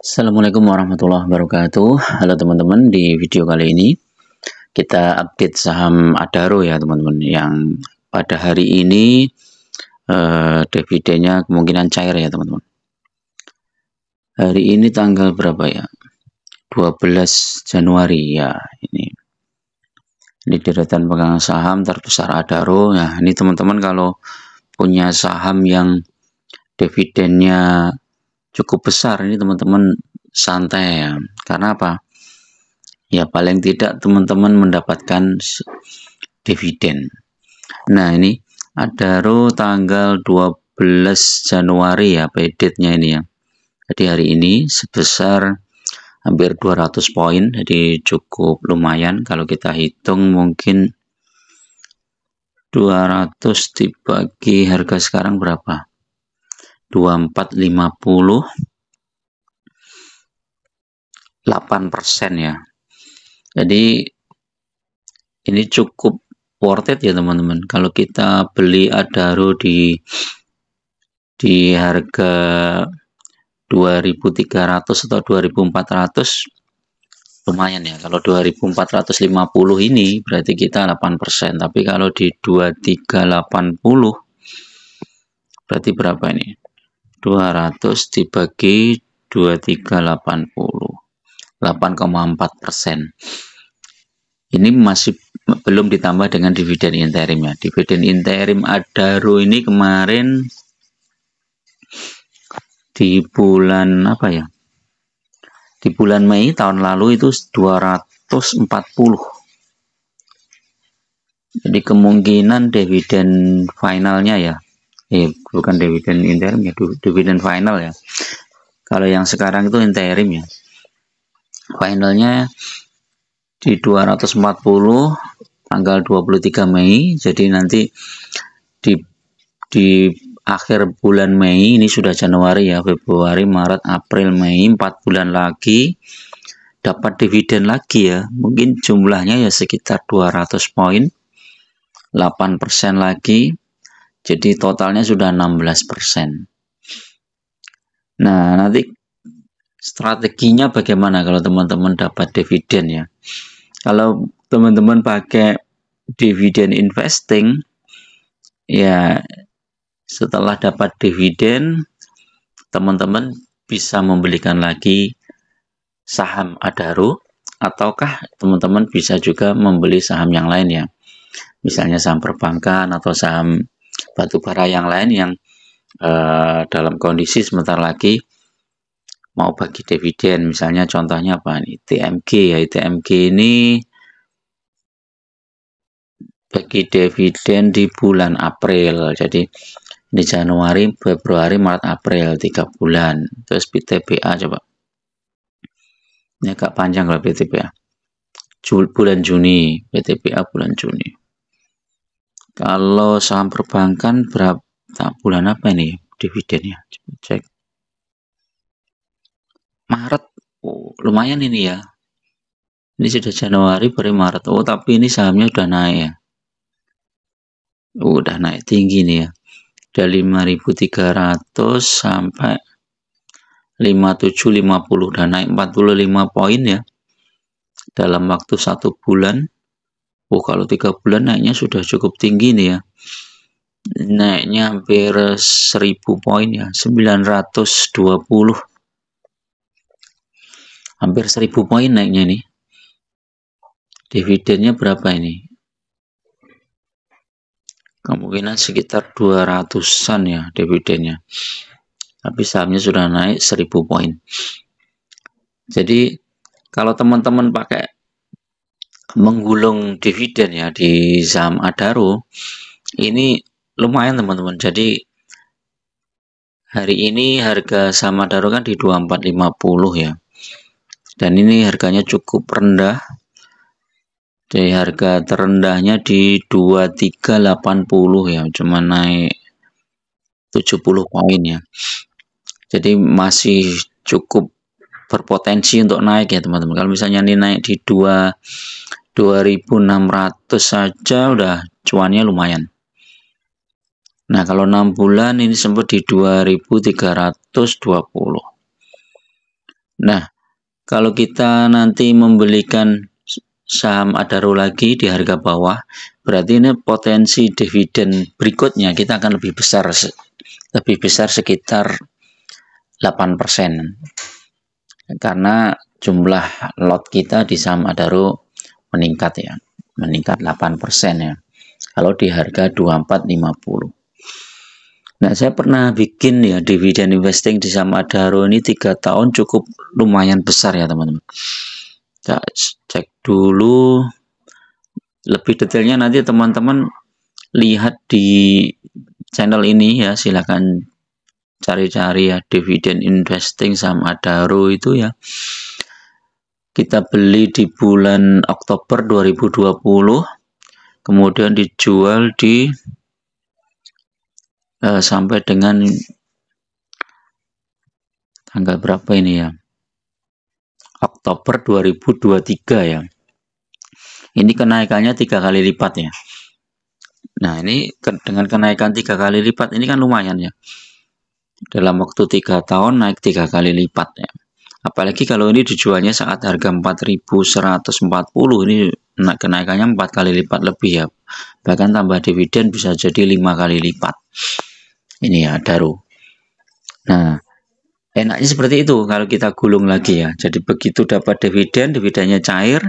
Assalamualaikum warahmatullahi wabarakatuh. Halo teman-teman, di video kali ini kita update saham Adaro ya teman-teman, yang pada hari ini dividennya kemungkinan cair ya teman-teman. Hari ini tanggal berapa ya? 12 Januari ya. Ini deretan pegang saham terbesar Adaro. Nah, ini teman-teman kalau punya saham yang dividennya cukup besar, ini teman-teman santai ya. Karena apa? Ya paling tidak teman-teman mendapatkan dividen. Nah, ini Adaro tanggal 12 Januari ya, PDT-nya ini ya. Jadi hari ini sebesar hampir 200 poin, jadi cukup lumayan. Kalau kita hitung mungkin 200 dibagi harga sekarang berapa? 2450, 8% ya. Jadi ini cukup worth it ya teman-teman. Kalau kita beli Adaro di harga 2300 atau 2400 lumayan ya. Kalau 2450 ini berarti kita 8%. Tapi kalau di 2380 berarti berapa ini? 200 dibagi 2380, 8,4%. Ini masih belum ditambah dengan dividen interim ya. Dividen interim Adaro ini kemarin di bulan apa ya? Di bulan Mei tahun lalu itu 240. Jadi kemungkinan dividen finalnya ya. Bukan dividen interim ya, dividen final ya. Kalau yang sekarang itu interim ya. Finalnya di 240 tanggal 23 Mei. Jadi nanti di akhir bulan Mei, ini sudah Januari ya, Februari, Maret, April, Mei, 4 bulan lagi dapat dividen lagi ya. Mungkin jumlahnya ya sekitar 200 poin, 8% lagi. Jadi totalnya sudah 16%. Nah, nanti strateginya bagaimana kalau teman-teman dapat dividen ya? Kalau teman-teman pakai dividen investing, ya setelah dapat dividen, teman-teman bisa membelikan lagi saham Adaro, ataukah teman-teman bisa juga membeli saham yang lain ya. Misalnya saham perbankan atau saham batubara yang lain yang dalam kondisi sebentar lagi mau bagi dividen. Misalnya contohnya apa nih? TMG ya. TMG ini bagi dividen di bulan April. Jadi di Januari, Februari, Maret, April 3 bulan. Terus BTPA coba. Ini agak panjang kalau BTPA. Bulan Juni, BTPA bulan Juni. Kalau saham perbankan berapa bulan apa ini dividennya? Coba cek. Maret. Oh, lumayan ini ya. Ini sudah Januari, baru Maret. Oh, tapi ini sahamnya udah naik ya. Udah naik tinggi nih ya. Dari 5.300 sampai 5750, udah naik 45 poin ya. Dalam waktu 1 bulan. Oh, kalau 3 bulan naiknya sudah cukup tinggi nih ya. Naiknya hampir 1000 poin ya, 920. Hampir 1000 poin naiknya nih. Dividennya berapa ini? Kemungkinan sekitar 200-an ya dividennya. Tapi sahamnya sudah naik 1000 poin. Jadi kalau teman-teman pakai menggulung dividen ya di saham Adaro, ini lumayan teman-teman. Jadi hari ini harga saham Adaro kan di 2450 ya. Dan ini harganya cukup rendah. Jadi harga terendahnya di 2380 ya, cuma naik 70 poin ya. Jadi masih cukup berpotensi untuk naik ya teman-teman. Kalau misalnya ini naik di 2600 saja udah cuannya lumayan. Nah, kalau 6 bulan ini sempat di 2320. Nah, kalau kita nanti membelikan saham Adaro lagi di harga bawah, berarti ini potensi dividen berikutnya kita akan lebih besar sekitar 8%. Karena jumlah lot kita di saham Adaro meningkat ya, meningkat 8% ya. Kalau di harga 24.50. Nah, saya pernah bikin ya dividen investing di saham Adaro ini 3 tahun cukup lumayan besar ya teman-teman. Kita cek dulu lebih detailnya, nanti teman-teman lihat di channel ini ya, silakan cari-cari ya dividen investing saham Adaro itu ya. Kita beli di bulan Oktober 2020, kemudian dijual di sampai dengan tanggal berapa ini ya, Oktober 2023 ya. Ini kenaikannya 3 kali lipat ya. Nah, ini dengan kenaikan 3 kali lipat ini kan lumayan ya. Dalam waktu 3 tahun naik 3 kali lipat ya. Apalagi kalau ini dijualnya saat harga 4.140, ini kenaikannya 4 kali lipat lebih ya. Bahkan tambah dividen bisa jadi 5 kali lipat. Ini ya Adaro. Nah, enaknya seperti itu kalau kita gulung lagi ya. Jadi begitu dapat dividen, dividennya cair,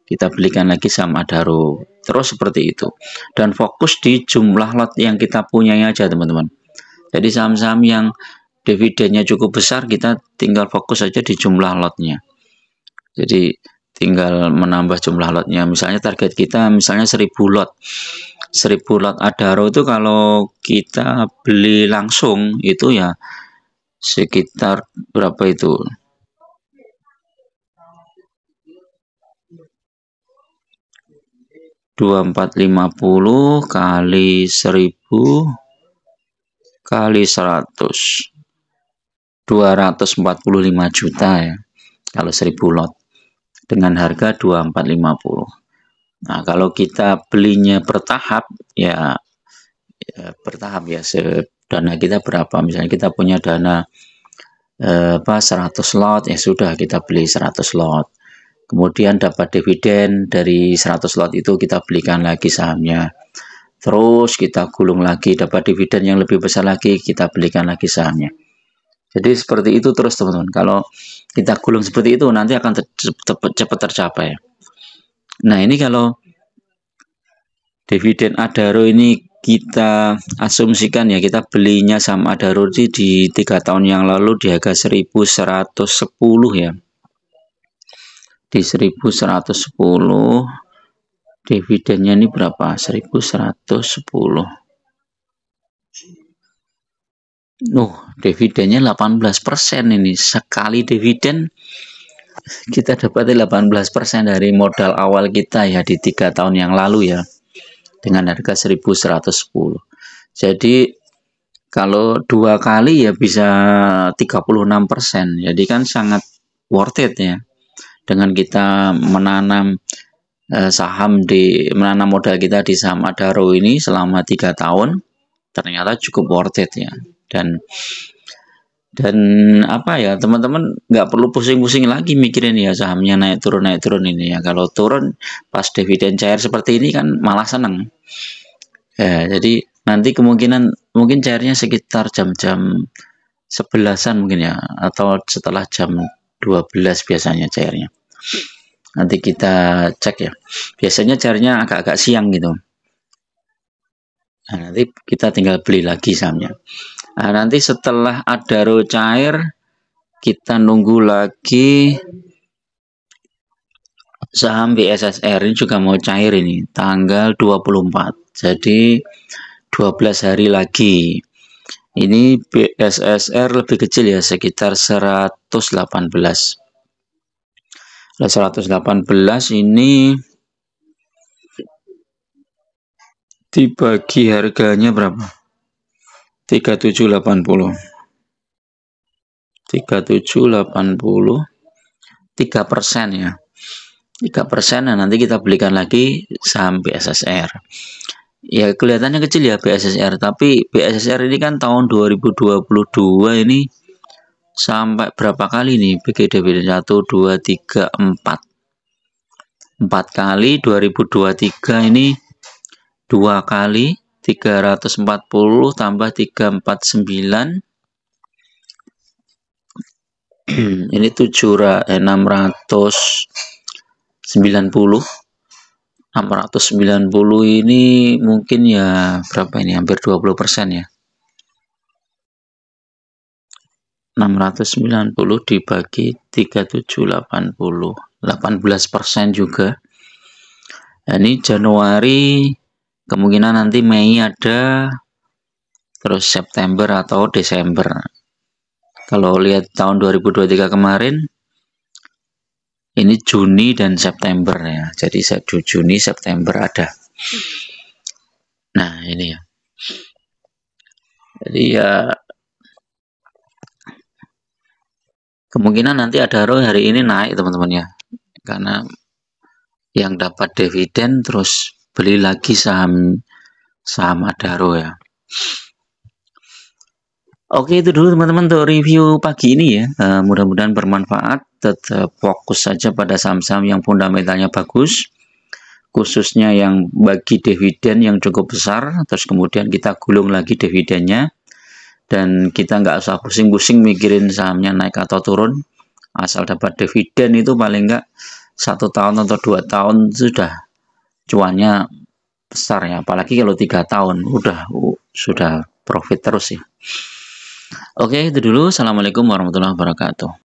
kita belikan lagi saham Adaro. Terus seperti itu. Dan fokus di jumlah lot yang kita punya aja teman-teman. Jadi saham-saham yang dividennya cukup besar, kita tinggal fokus saja di jumlah lotnya. Jadi tinggal menambah jumlah lotnya. Misalnya target kita misalnya 1000 lot. 1000 lot Adaro itu kalau kita beli langsung itu ya sekitar berapa itu? 2450 kali 1000 kali 100, 245 juta ya kalau 1000 lot dengan harga 2450. Nah, kalau kita belinya bertahap ya bertahap ya, dana kita berapa, misalnya kita punya dana 100 lot ya sudah kita beli 100 lot, kemudian dapat dividen dari 100 lot itu kita belikan lagi sahamnya, terus kita gulung lagi dapat dividen yang lebih besar lagi kita belikan lagi sahamnya. Jadi seperti itu terus teman-teman. Kalau kita gulung seperti itu nanti akan cepat tercapai. Nah, ini kalau dividen Adaro ini kita asumsikan ya, kita belinya saham Adaro di 3 tahun yang lalu di harga 1110 ya. Di 1110 dividennya ini berapa? 1110. Dividennya 18% ini. Sekali dividen kita dapat 18% dari modal awal kita ya di 3 tahun yang lalu ya, dengan harga 1110. Jadi kalau 2 kali ya bisa 36%. Jadi kan sangat worth it ya. Dengan kita menanam menanam modal kita di saham Adaro ini selama 3 tahun, ternyata cukup worth it ya. Dan apa ya teman-teman, nggak perlu pusing-pusing lagi mikirin ya sahamnya naik turun ini ya. Kalau turun pas dividen cair seperti ini kan malah seneng ya. Jadi nanti mungkin cairnya sekitar jam-jam 11-an mungkin ya, atau setelah jam 12 biasanya cairnya. Nanti kita cek ya, biasanya cairnya agak-agak siang gitu. Nah, nanti kita tinggal beli lagi sahamnya. Nah, nanti setelah Adaro cair, kita nunggu lagi saham BSSR ini juga mau cair ini, tanggal 24. Jadi 12 hari lagi. Ini BSSR lebih kecil ya, sekitar 118. Nah, 118 ini dibagi harganya berapa? 3780. 3780, 3% ya. 3%. Nah, nanti kita belikan lagi saham BSSR. Ya kelihatannya kecil ya BSSR, tapi BSSR ini kan tahun 2022 ini sampai berapa kali nih bagi dividen 1, 2, 3, 4. 4 kali 2023 ini 2 kali 340 tambah 349 ini 690 ini mungkin ya berapa ini, hampir 20% ya. 690 dibagi 3780, 18% juga. Nah, ini Januari, kemungkinan nanti Mei ada, terus September atau Desember. Kalau lihat tahun 2023 kemarin, ini Juni dan September ya. Jadi Juni, September ada. Nah, ini ya. Jadi ya kemungkinan nanti Adaro hari ini naik teman-teman ya. Karena yang dapat dividen terus beli lagi saham Adaro ya. Oke, itu dulu teman-teman untuk review pagi ini ya. Mudah-mudahan bermanfaat. Tetap fokus saja pada saham-saham yang fundamentalnya bagus, khususnya yang bagi dividen yang cukup besar. Terus kemudian kita gulung lagi dividennya, dan kita nggak usah pusing-pusing mikirin sahamnya naik atau turun. Asal dapat dividen itu paling nggak 1 tahun atau 2 tahun sudah cuannya besar ya. Apalagi kalau 3 tahun sudah profit terus ya. Oke, itu dulu. Assalamualaikum warahmatullahi wabarakatuh.